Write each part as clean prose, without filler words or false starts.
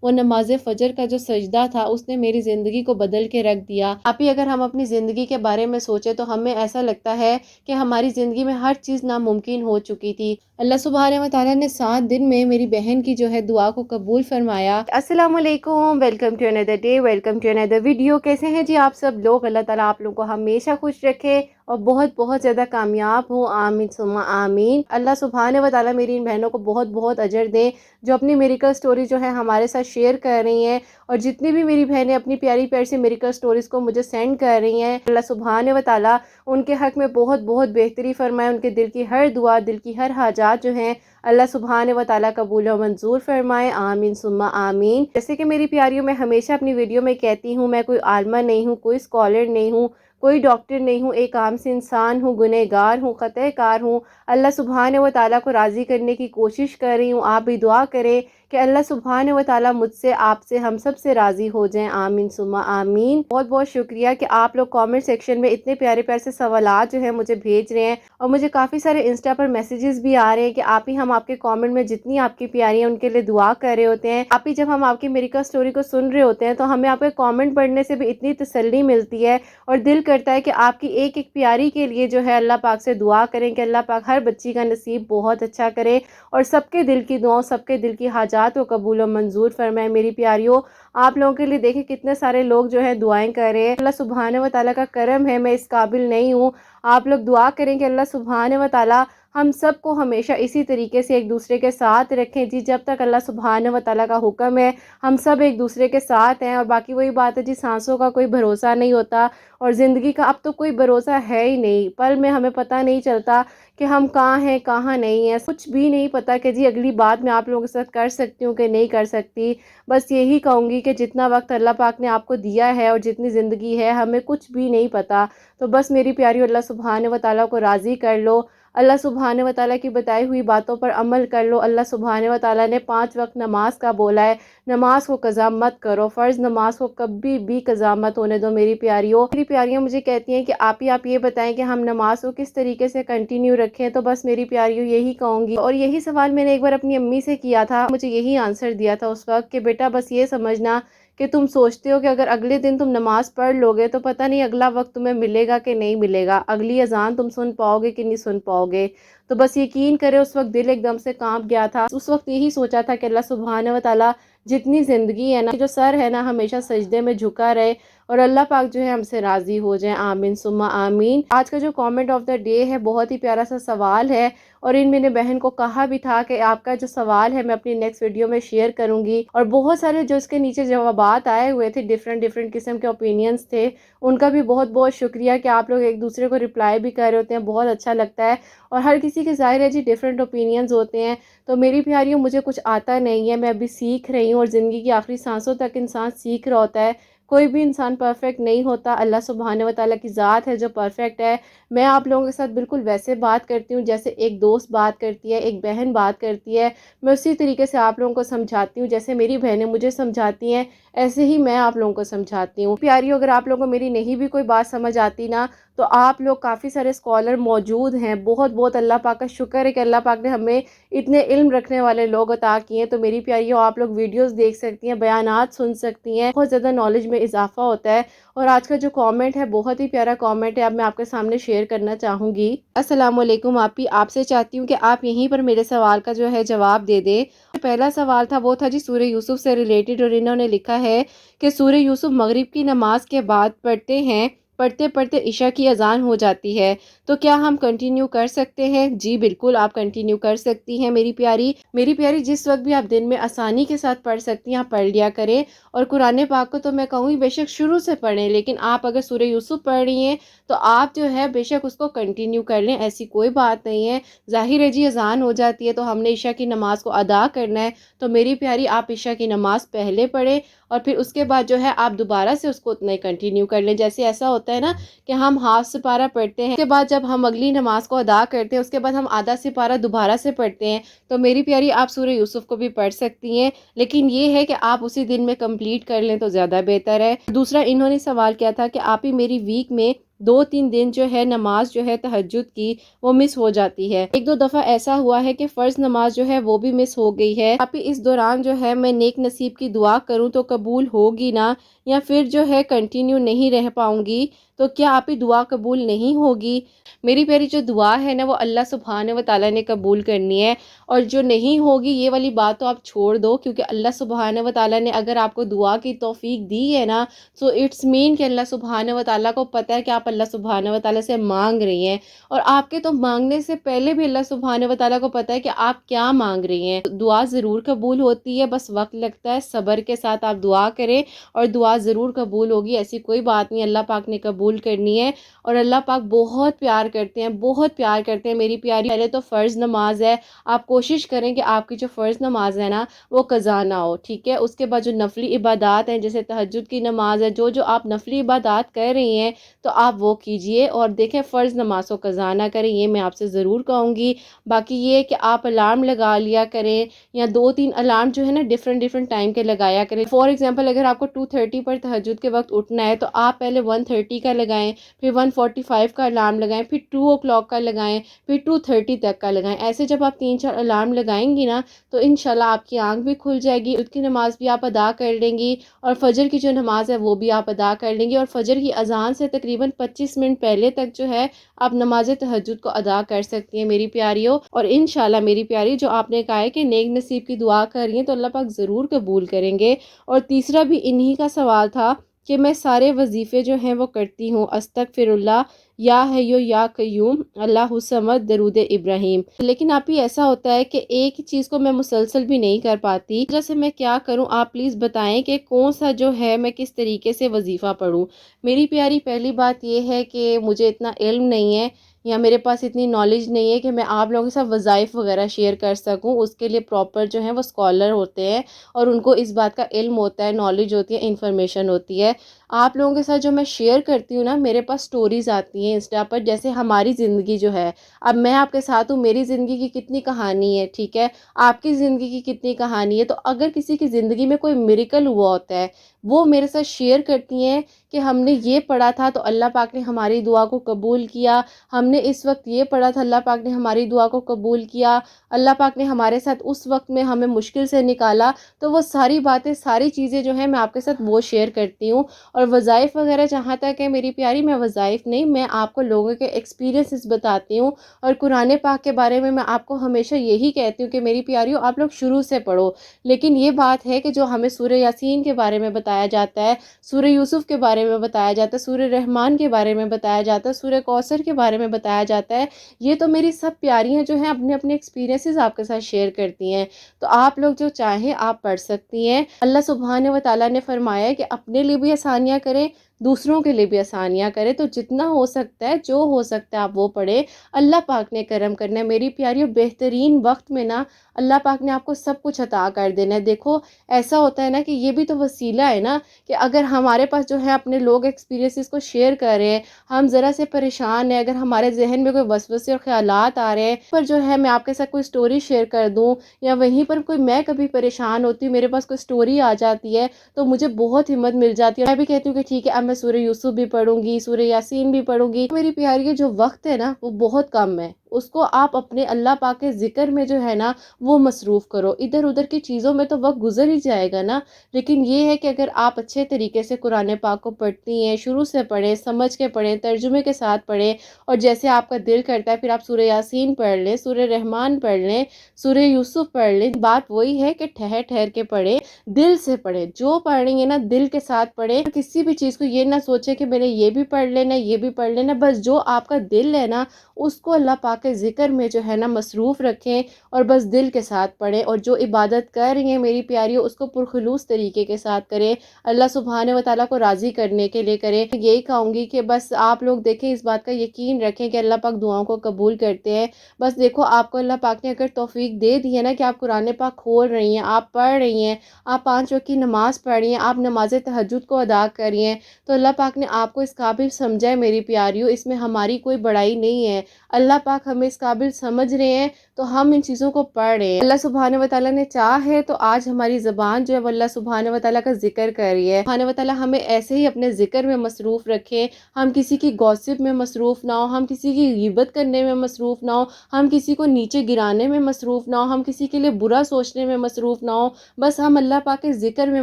وہ نماز فجر کا جو سجدہ تھا اس نے میری زندگی کو بدل کے رکھ دیا۔ آپ ہی اگر ہم اپنی زندگی کے بارے میں سوچیں تو ہمیں ایسا لگتا ہے کہ ہماری زندگی میں ہر چیز ناممکن ہو چکی تھی۔ اللہ سبحانہ و تعالیٰ نے 7 دن میں میری بہن کی جو ہے دعا کو قبول فرمایا۔ السلام علیکم، welcome to another day, welcome to another video. کیسے ہیں جی آپ سب لوگ؟ اللہ تعالیٰ آپ لوگوں کو ہمیشہ خوش رکھے اور بہت بہت زیادہ کامیاب ہوں، آمین ثم آمین۔ اللہ سبحانہ و تعالیٰ میری ان بہنوں کو بہت بہت اجر دے جو اپنی میریکل سٹوری جو ہے ہمارے ساتھ شیئر کر رہی ہیں، اور جتنی بھی میری بہنیں اپنی پیاری پیاری سی میریکل سٹوریز کو مجھے سینڈ کر رہی ہیں، اللہ سبحانہ و تعالیٰ ان کے حق میں بہت بہت بہتری فرمائے، ان کے دل کی ہر دعا، دل کی ہر حاجات جو ہیں اللہ سبحانہ و تعالیٰ قبول و منظور فرمائے، آمین ثم آمین۔ جیسے کہ میری پیاریوں، میں ہمیشہ اپنی ویڈیو میں کہتی ہوں، میں کوئی عالمہ نہیں ہوں، کوئی اسکالر نہیں ہوں، کوئی ڈاکٹر نہیں ہوں، ایک عام سے انسان ہوں، گنہگار ہوں، خطا کار ہوں۔ اللہ سبحانہ و تعالیٰ کو راضی کرنے کی کوشش کر رہی ہوں۔ آپ بھی دعا کریں کہ اللہ سبحانہ و تعالیٰ مجھ سے، آپ سے، ہم سب سے راضی ہو جائیں، آمین ثم آمین۔ بہت بہت شکریہ کہ آپ لوگ کامنٹ سیکشن میں اتنے پیارے پیارے سے سوالات جو ہیں مجھے بھیج رہے ہیں، اور مجھے کافی سارے انسٹا پر میسیجز بھی آ رہے ہیں کہ آپ ہی، ہم آپ کے کامنٹ میں جتنی آپ کی پیاری ہیں ان کے لیے دعا کر رہے ہوتے ہیں۔ آپ ہی جب ہم آپ کی میریکل سٹوری کو سن رہے ہوتے ہیں تو ہمیں آپ کے کامنٹ پڑھنے سے بھی اتنی تسلی ملتی ہے، اور دل کرتا ہے کہ آپ کی ایک ایک پیاری کے لیے جو ہے اللہ پاک سے دعا کریں کہ اللہ پاک ہر بچی کا نصیب بہت اچھا کرے، اور سب کے دل کی دعاؤں، سب کے دل کی حاجات کو قبول و منظور فرمائے۔ میری پیاریوں، آپ لوگوں کے لیے دیکھیں کتنے سارے لوگ جو ہیں دعائیں کر رہے ہیں۔ اللہ سبحانہ و تعالیٰ کا کرم ہے، میں اس قابل نہیں ہوں۔ آپ لوگ دعا کریں کہ اللہ سبحانہ و تعالیٰ ہم سب کو ہمیشہ اسی طریقے سے ایک دوسرے کے ساتھ رکھیں جی، جب تک اللہ سبحانہ و تعالیٰ کا حکم ہے ہم سب ایک دوسرے کے ساتھ ہیں۔ اور باقی وہی بات ہے جی، سانسوں کا کوئی بھروسہ نہیں ہوتا، اور زندگی کا اب تو کوئی بھروسہ ہے ہی نہیں۔ پل میں ہمیں پتہ نہیں چلتا کہ ہم کہاں ہیں، کہاں نہیں ہیں، کچھ بھی نہیں پتہ کہ جی اگلی بات میں آپ لوگوں کے ساتھ کر سکتی ہوں کہ نہیں کر سکتی۔ بس یہی کہوں گی کہ جتنا وقت اللہ پاک نے آپ کو دیا ہے اور جتنی زندگی ہے، ہمیں کچھ بھی نہیں پتہ۔ تو بس میری پیاری، اللہ سبحانہ و تعالیٰ کو راضی کر لو، اللہ سبحانہ و تعالیٰ کی بتائی ہوئی باتوں پر عمل کر لو۔ اللہ سبحانہ و تعالیٰ نے 5 وقت نماز کا بولا ہے، نماز کو قضا مت کرو، فرض نماز کو کبھی بھی قضا مت ہونے دو میری پیاریوں۔ میری پیاریوں مجھے کہتی ہیں کہ آپ یہ بتائیں کہ ہم نماز کو کس طریقے سے کنٹینیو رکھیں، تو بس میری پیاریوں یہی کہوں گی، اور یہی سوال میں نے ایک بار اپنی امی سے کیا تھا، مجھے یہی آنسر دیا تھا اس وقت کہ بیٹا بس یہ سمجھنا کہ تم سوچتے ہو کہ اگر اگلے دن تم نماز پڑھ لو گے تو پتہ نہیں اگلا وقت تمہیں ملے گا کہ نہیں ملے گا، اگلی اذان تم سن پاؤ گے کہ نہیں سن پاؤ گے۔ تو بس یقین کرے اس وقت دل ایک دم سے کانپ گیا تھا۔ اس وقت یہی سوچا تھا کہ اللہ سبحانہ و تعالیٰ جتنی زندگی ہے نا، جو سر ہے نا، ہمیشہ سجدے میں جھکا رہے، اور اللہ پاک جو ہے ہم سے راضی ہو جائیں، آمین ثم آمین۔ آج کا جو کامنٹ آف دا ڈے ہے بہت ہی پیارا سا سوال ہے، اور ان میں نے بہن کو کہا بھی تھا کہ آپ کا جو سوال ہے میں اپنی نیکسٹ ویڈیو میں شیئر کروں گی، اور بہت سارے جو اس کے نیچے جوابات آئے ہوئے تھے، ڈیفرنٹ قسم کے اوپینینز تھے، ان کا بھی بہت بہت شکریہ کہ آپ لوگ ایک دوسرے کو رپلائی بھی کر رہے ہوتے ہیں، بہت اچھا لگتا ہے۔ اور ہر کسی کے ظاہر ہے جی ڈیفرنٹ اوپینینز ہوتے ہیں، تو میری پیاریوں مجھے کچھ آتا نہیں ہے، میں ابھی سیکھ رہی ہوں، اور زندگی کی آخری سانسوں تک انسان سیکھ رہا ہوتا ہے۔ کوئی بھی انسان پرفیکٹ نہیں ہوتا، اللہ سبحانہ و تعالیٰ کی ذات ہے جو پرفیکٹ ہے۔ میں آپ لوگوں کے ساتھ بالکل ویسے بات کرتی ہوں جیسے ایک دوست بات کرتی ہے، ایک بہن بات کرتی ہے، میں اسی طریقے سے آپ لوگوں کو سمجھاتی ہوں، جیسے میری بہنیں مجھے سمجھاتی ہیں ایسے ہی میں آپ لوگوں کو سمجھاتی ہوں۔ پیاریوں، اگر آپ لوگوں کو میری نہیں بھی کوئی بات سمجھ آتی نا، تو آپ لوگ کافی سارے اسکالر موجود ہیں، بہت بہت اللہ پاک کا شکر ہے کہ اللہ پاک نے ہمیں اتنے علم رکھنے والے لوگ عطا کیے ہیں۔ تو میری پیاریوں، آپ لوگ ویڈیوز دیکھ سکتی ہیں، بیانات سن سکتی ہیں، بہت زیادہ نالج میں اضافہ ہوتا ہے۔ اور آج کا جو کامنٹ ہے بہت ہی پیارا کامنٹ ہے، اب میں آپ کے سامنے شیئر کرنا چاہوں گی۔ السلام علیکم آپی، آپ سے چاہتی ہوں کہ آپ یہیں پر میرے سوال کا جو ہے جواب دے دیں۔ پہلا سوال تھا وہ تھا جی سورہ یوسف سے ریلیٹڈ، اور انہوں نے لکھا ہے کہ سورہ یوسف مغرب کی نماز کے بعد پڑھتے ہیں، پڑھتے پڑھتے عشاء کی اذان ہو جاتی ہے، تو کیا ہم کنٹینیو کر سکتے ہیں؟ جی بالکل آپ کنٹینیو کر سکتی ہیں میری پیاری، جس وقت بھی آپ دن میں آسانی کے ساتھ پڑھ سکتی ہیں آپ پڑھ لیا کریں۔ اور قرآن پاک کو تو میں کہوں گی بے شک شروع سے پڑھیں، لیکن آپ اگر سورہ یوسف پڑھ رہی ہیں تو آپ جو ہے بے شک اس کو کنٹینیو کر لیں، ایسی کوئی بات نہیں ہے۔ ظاہر ہے جی اذان ہو جاتی ہے تو ہم نے عشاء کی نماز کو ادا کرنا ہے، تو میری پیاری آپ عشاء کی نماز پہلے پڑھیں، اور پھر اس کے بعد جو ہے آپ دوبارہ سے اس کو اتنا ہی کنٹینیو کر لیں۔ جیسے ایسا ہوتا ہے نا کہ ہم ہاف سپارہ پڑھتے ہیں، اس کے بعد جب ہم اگلی نماز کو ادا کرتے ہیں اس کے بعد ہم آدھا سپارہ دوبارہ سے پڑھتے ہیں، تو میری پیاری آپ سورہ یوسف کو بھی پڑھ سکتی ہیں، لیکن یہ ہے کہ آپ اسی دن میں کمپلیٹ کر لیں تو زیادہ بہتر ہے۔ دوسرا انہوں نے سوال کیا تھا کہ آپ ہی میری ویک میں 2-3 دن جو ہے نماز جو ہے تہجد کی وہ مس ہو جاتی ہے۔ 1-2 دفعہ ایسا ہوا ہے کہ فرض نماز جو ہے وہ بھی مس ہو گئی ہے۔ ابھی اس دوران جو ہے میں نیک نصیب کی دعا کروں تو قبول ہوگی نا، یا پھر جو ہے کنٹینیو نہیں رہ پاؤں گی تو کیا آپ ہی دعا قبول نہیں ہوگی؟ میری پیاری جو دعا ہے نا وہ اللہ سبحانہ و تعالیٰ نے قبول کرنی ہے، اور جو نہیں ہوگی یہ والی بات تو آپ چھوڑ دو، کیونکہ اللہ سبحانہ و تعالیٰ نے اگر آپ کو دعا کی توفیق دی ہے نا، سو اٹس مین کہ اللہ سبحانہ و تعالیٰ کو پتہ ہے کہ آپ اللہ سبحانہ و تعالیٰ سے مانگ رہی ہیں، اور آپ کے تو مانگنے سے پہلے بھی اللہ سبحانہ و تعالیٰ کو پتہ ہے کہ آپ کیا مانگ رہی ہیں۔ دعا ضرور قبول ہوتی ہے، بس وقت لگتا ہے، صبر کے ساتھ آپ دعا کریں اور دعا ضرور قبول ہوگی، ایسی کوئی بات نہیں، اللہ پاک نے قبول کرنی ہے، اور اللہ پاک بہت پیار کرتے ہیں، بہت پیار کرتے ہیں میری پیاری۔ پہلے تو فرض نماز ہے، آپ کوشش کریں کہ آپ کی جو فرض نماز ہے نا وہ قضا نہ ہو، ٹھیک ہے؟ اس کے بعد جو نفلی عبادات ہیں جیسے تہجد کی نماز ہے، جو آپ نفلی عبادات کر رہی ہیں تو آپ وہ کیجئے، اور دیکھیں فرض نماز کو قضا نہ کریں، یہ میں آپ سے ضرور کہوں گی۔ باقی یہ کہ آپ الارم لگا لیا کریں، یا 2-3 الارم جو ہے نا ڈیفرنٹ ٹائم کے لگایا کریں۔ فار ایگزامپل اگر آپ کو 2:30 پر تہجد کے وقت اٹھنا ہے تو آپ پہلے 1:30 کا لگائیں، پھر 1:45 کا الارم لگائیں، پھر 2 o'clock کا لگائیں، پھر 2:30 تک کا لگائیں۔ ایسے جب آپ 3-4 الارم لگائیں گی نا تو انشاءاللہ آپ کی آنکھ بھی کھل جائے گی، عید کی نماز بھی آپ ادا کر لیں گی، اور فجر کی جو نماز ہے وہ بھی آپ ادا کر لیں گی، اور فجر کی اذان سے تقریباً 25 منٹ پہلے تک جو ہے آپ نماز تہجد کو ادا کر سکتی ہیں میری پیاریوں۔ اور انشاءاللہ میری پیاری جو آپ نے کہا ہے کہ نیک نصیب کی دعا کر رہی ہیں تو اللہ پاک ضرور قبول کریں گے۔ اور تیسرا بھی انہی کا سوال تھا کہ میں سارے وظیفے جو ہیں وہ کرتی ہوں، استغفر اللہ، یا حیو یا قیوم، اللہ الصمد، درود ابراہیم، لیکن آپ ہی ایسا ہوتا ہے کہ ایک ہی چیز کو میں مسلسل بھی نہیں کر پاتی، جیسے میں کیا کروں؟ آپ پلیز بتائیں کہ کون سا جو ہے میں کس طریقے سے وظیفہ پڑھوں۔ میری پیاری پہلی بات یہ ہے کہ مجھے اتنا علم نہیں ہے، یا میرے پاس اتنی نالج نہیں ہے کہ میں آپ لوگوں کے ساتھ وظائف وغیرہ شیئر کر سکوں، اس کے لیے پراپر جو ہیں وہ اسکالر ہوتے ہیں اور ان کو اس بات کا علم ہوتا ہے، نالج ہوتی ہے، انفارمیشن ہوتی ہے۔ آپ لوگوں کے ساتھ جو میں شیئر کرتی ہوں نا، میرے پاس سٹوریز آتی ہیں انسٹا پر، جیسے ہماری زندگی جو ہے، اب میں آپ کے ساتھ ہوں، میری زندگی کی کتنی کہانی ہے، ٹھیک ہے؟ آپ کی زندگی کی کتنی کہانی ہے، تو اگر کسی کی زندگی میں کوئی میریکل ہوا ہوتا ہے وہ میرے ساتھ شیئر کرتی ہیں کہ ہم نے یہ پڑھا تھا تو اللہ پاک نے ہماری دعا کو قبول کیا، ہم نے اس وقت یہ پڑھا تھا اللہ پاک نے ہماری دعا کو قبول کیا، اللہ پاک نے ہمارے ساتھ اس وقت میں ہمیں مشکل سے نکالا، تو وہ ساری باتیں، ساری چیزیں جو ہیں میں آپ کے ساتھ وہ شیئر کرتی ہوں۔ اور وظائف وغیرہ جہاں تک ہے میری پیاری، میں وظائف نہیں، میں آپ کو لوگوں کے ایکسپیرینسز بتاتی ہوں، اور قرآن پاک کے بارے میں آپ کو ہمیشہ یہی کہتی ہوں کہ میری پیاریوں آپ لوگ شروع سے پڑھو۔ لیکن یہ بات ہے کہ جو ہمیں سورہ یاسین کے بارے میں بتایا جاتا ہے، سورہ یوسف کے بارے میں بتایا جاتا ہے، سورہ رحمان کے بارے میں بتایا جاتا ہے، سورہ کوثر کے بارے میں بتایا جاتا ہے، یہ تو میری سب پیاریاں جو ہیں اپنے اپنے ایکسپیرینسز آپ کے ساتھ شیئر کرتی ہیں، تو آپ لوگ جو چاہیں آپ پڑھ سکتی ہیں۔ اللہ سبحانہ و تعالیٰ نے فرمایا ہے کہ اپنے لیے بھی آسانیاں کریں، دوسروں کے لیے بھی آسانیاں کریں، تو جتنا ہو سکتا ہے، جو ہو سکتا ہے آپ وہ پڑھیں، اللہ پاک نے کرم کرنا ہے میری پیاریوں۔ بہترین وقت میں نا اللہ پاک نے آپ کو سب کچھ عطا کر دینا ہے۔ دیکھو ایسا ہوتا ہے نا کہ یہ بھی تو وسیلہ ہے نا، کہ اگر ہمارے پاس جو ہے اپنے لوگ ایکسپیرینسز کو شیئر کر رہے ہیں، ہم ذرا سے پریشان ہیں، اگر ہمارے ذہن میں کوئی وسوسے اور خیالات آ رہے ہیں، پر جو ہے میں آپ کے ساتھ کوئی سٹوری شیئر کر دوں، یا وہیں پر کوئی میں کبھی پریشان ہوتی ہوں، میرے پاس کوئی سٹوری آ جاتی ہے تو مجھے بہت ہمت مل جاتی ہے، میں بھی کہتی ہوں کہ ٹھیک ہے اب میں سورہ یوسف بھی پڑھوں گی، سورہ یاسین بھی پڑھوں گی۔ میری پیاری جو وقت ہے نا وہ بہت کم ہے، اس کو آپ اپنے اللہ پاک کے ذکر میں جو ہے نا وہ مصروف کرو، ادھر ادھر کی چیزوں میں تو وقت گزر ہی جائے گا نا۔ لیکن یہ ہے کہ اگر آپ اچھے طریقے سے قرآن پاک کو پڑھتی ہیں، شروع سے پڑھیں، سمجھ کے پڑھیں، ترجمے کے ساتھ پڑھیں، اور جیسے آپ کا دل کرتا ہے پھر آپ سورہ یاسین پڑھ لیں، سورہ رحمان پڑھ لیں، سورہ یوسف پڑھ لیں۔ بات وہی ہے کہ ٹھہر ٹھہر کے پڑھیں، دل سے پڑھیں، جو پڑھیں گے نا دل کے ساتھ پڑھیں، کسی بھی چیز کو یہ نہ سوچیں کہ میں نے یہ بھی پڑھ لینا، یہ بھی پڑھ لینا، بس جو آپ کا دل ہے نا اس کو اللہ پاک کے ذکر میں جو ہے نا مصروف رکھیں، اور بس دل کے ساتھ پڑھیں، اور جو عبادت کر رہی ہیں میری پیاریوں اس کو پرخلوص طریقے کے ساتھ کریں، اللہ سبحانہ و تعالیٰ کو راضی کرنے کے لیے کریں۔ یہی کہوں گی کہ بس آپ لوگ دیکھیں، اس بات کا یقین رکھیں کہ اللہ پاک دعاؤں کو قبول کرتے ہیں۔ بس دیکھو آپ کو اللہ پاک نے اگر توفیق دے دی ہے نا کہ آپ قرآن پاک کھول رہی ہیں، آپ پڑھ رہی ہیں، آپ 5 وقت کی نماز پڑھ رہی ہیں، آپ نماز تہجد کو ادا کر رہی ہیں، تو اللہ پاک نے آپ کو اس قابل سمجھا ہے میری پیاریوں، اس میں ہماری کوئی بڑائی نہیں ہے، اللہ پاک ہمیں اس قابل سمجھ رہے ہیں، تو ہم ان چیزوں کو پڑھ رہے ہیں۔ اللہ سبحانہ و تعالیٰ نے چاہا ہے تو آج ہماری زبان جو ہے وہ اللہ سبحانہ و تعالیٰ کا ذکر کر رہی ہے۔ سبحانہ و تعالیٰ ہمیں ایسے ہی اپنے ذکر میں مصروف رکھے، ہم کسی کی گوسپ میں مصروف نہ ہو، ہم کسی کی غیبت کرنے میں مصروف نہ ہو، ہم کسی کو نیچے گرانے میں مصروف نہ ہو، ہم کسی کے لیے برا سوچنے میں مصروف نہ ہو، بس ہم اللہ پاک کے ذکر میں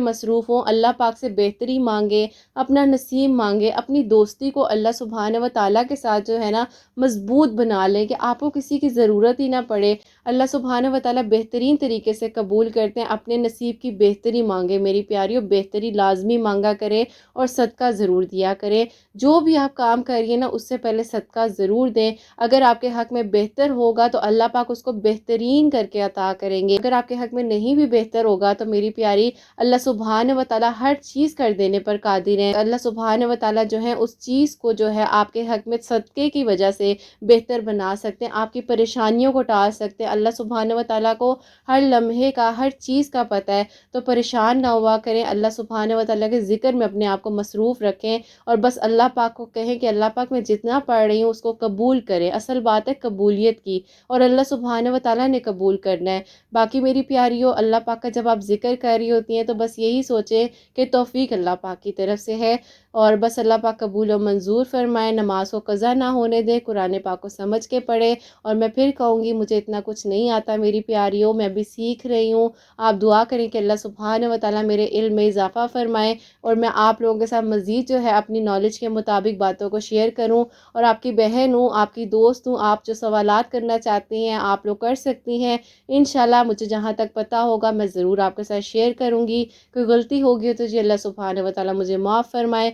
مصروف ہوں، اللہ پاک سے بہتری مانگے، اپنا نصیب مانگے، اپنی دوستی کو اللہ سبحانہ و تعالیٰ کے ساتھ جو ہے نا مضبوط بنا لیں کہ آپ کو کسی کی ضرورت ہی نہ پڑے۔ اللہ سبحانہ و تعالیٰ بہترین طریقے سے قبول کرتے ہیں، اپنے نصیب کی بہتری مانگے میری پیاریوں، بہتری لازمی مانگا کرے اور صدقہ ضرور دیا کرے۔ جو بھی آپ کام کریے نا اس سے پہلے صدقہ ضرور دیں، اگر آپ کے حق میں بہتر ہوگا تو اللہ پاک اس کو بہترین کر کے عطا کریں گے، اگر آپ کے حق میں نہیں بھی بہتر ہوگا تو میری پیاری اللہ سبحانہ و تعالیٰ ہر چیز کر دینے پر قادر ہے۔ اللہ سبحانہ و تعالیٰ جو ہے اس چیز کو جو ہے آپ کے حق میں صدقے کی وجہ سے بہتر بنا سکتے ہیں، آپ کی پریشانیوں کو ٹال سکتے ہیں۔ اللہ سبحانہ و تعالیٰ کو ہر لمحے کا، ہر چیز کا پتہ ہے، تو پریشان نہ ہوا کریں، اللہ سبحانہ و تعالیٰ کے ذکر میں اپنے آپ کو مصروف رکھیں اور بس اللہ پاک کو کہیں کہ اللہ پاک میں جتنا پڑھ رہی ہوں اس کو قبول کریں۔ اصل بات ہے قبولیت کی، اور اللہ سبحانہ و تعالیٰ نے قبول کرنا ہے۔ باقی میری پیاریوں، اللہ پاک کا جب آپ ذکر کر رہی ہوتی ہیں تو بس یہی سوچیں کہ توفیق اللہ پاک کی طرف سے ہے، اور بس اللہ پاک قبول و منظور فرمائے، نماز کو قضا نہ ہونے دے، قرآن پاک کو سمجھ کے پڑھے۔ اور میں پھر کہوں گی مجھے اتنا کچھ نہیں آتا میری پیاریوں، میں بھی سیکھ رہی ہوں، آپ دعا کریں کہ اللہ سبحانہ و تعالیٰ میرے علم میں اضافہ فرمائے اور میں آپ لوگوں کے ساتھ مزید جو ہے اپنی نالج کے مطابق باتوں کو شیئر کروں، اور آپ کی بہن ہوں، آپ کی دوست ہوں، آپ جو سوالات کرنا چاہتی ہیں آپ لوگ کر سکتی ہیں انشاءاللہ۔ مجھے جہاں تک پتہ ہوگا میں ضرور آپ کے ساتھ شیئر کروں گی، کوئی غلطی ہوگی ہو تو جی اللہ سبحانہ و تعالیٰ مجھے معاف فرمائے۔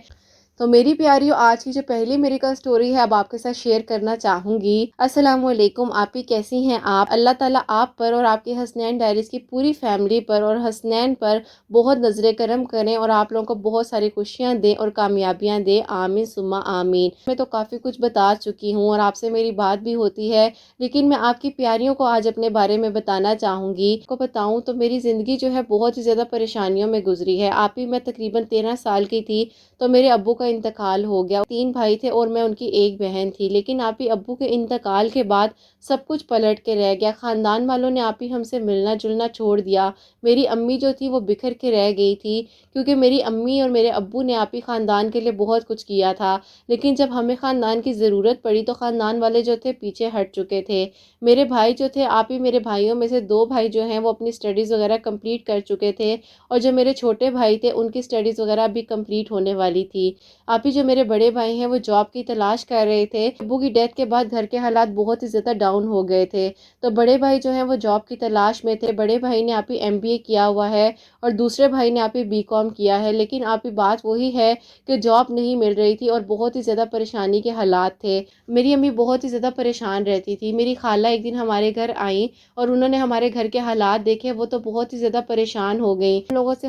تو میری پیاریوں، آج کی جو پہلی میریکل سٹوری ہے اب آپ کے ساتھ شیئر کرنا چاہوں گی۔ السلام علیکم، آپ ہی کیسی ہیں آپ؟ اللہ تعالیٰ آپ پر اور آپ کے حسنین ڈائریز کی پوری فیملی پر اور حسنین پر بہت نظر کرم کریں اور آپ لوگوں کو بہت ساری خوشیاں دیں اور کامیابیاں دیں، آمین ثم آمین۔ میں تو کافی کچھ بتا چکی ہوں اور آپ سے میری بات بھی ہوتی ہے، لیکن میں آپ کی پیاریوں کو آج اپنے بارے میں بتانا چاہوں گی۔ کو بتاؤں تو میری زندگی جو ہے بہت ہی زیادہ پریشانیوں میں گزری ہے۔ آپ ہی میں تقریباً 13 سال کی تھی تو میرے ابو کا انتقال ہو گیا۔ 3 بھائی تھے اور میں ان کی ایک بہن تھی، لیکن آپ ہی ابو کے انتقال کے بعد سب کچھ پلٹ کے رہ گیا۔ خاندان والوں نے آپ ہی ہم سے ملنا جلنا چھوڑ دیا۔ میری امی جو تھی وہ بکھر کے رہ گئی تھی، کیونکہ میری امی اور میرے ابو نے آپ ہی خاندان کے لیے بہت کچھ کیا تھا، لیکن جب ہمیں خاندان کی ضرورت پڑی تو خاندان والے جو تھے پیچھے ہٹ چکے تھے۔ میرے بھائی جو تھے، آپ ہی میرے بھائیوں میں سے 2 بھائی جو ہیں وہ اپنی سٹڈیز وغیرہ کمپلیٹ کر چکے تھے، اور جو میرے چھوٹے بھائی تھے ان کی سٹڈیز وغیرہ بھی کمپلیٹ ہونے والی تھی۔ آپ ہی جو میرے بڑے بھائی ہیں وہ جاب کی تلاش کر رہے تھے۔ ابو کی ڈیتھ کے بعد گھر کے حالات بہت ہی زیادہ ڈاؤن ہو گئے تھے، تو بڑے بھائی جو ہیں وہ جاب کی تلاش میں تھے۔ بڑے بھائی نے آپ ہی MBA کیا ہوا ہے اور دوسرے بھائی نے آپ ہی BCom کیا ہے، لیکن آپ ہی بات وہی ہے کہ جاب نہیں مل رہی تھی اور بہت ہی زیادہ پریشانی کے حالات تھے۔ میری امی بہت ہی زیادہ پریشان رہتی تھی۔ میری خالہ ایک دن ہمارے گھر آئیں اور انہوں نے ہمارے گھر کے حالات دیکھے، وہ تو بہت ہی زیادہ پریشان ہو گئیں۔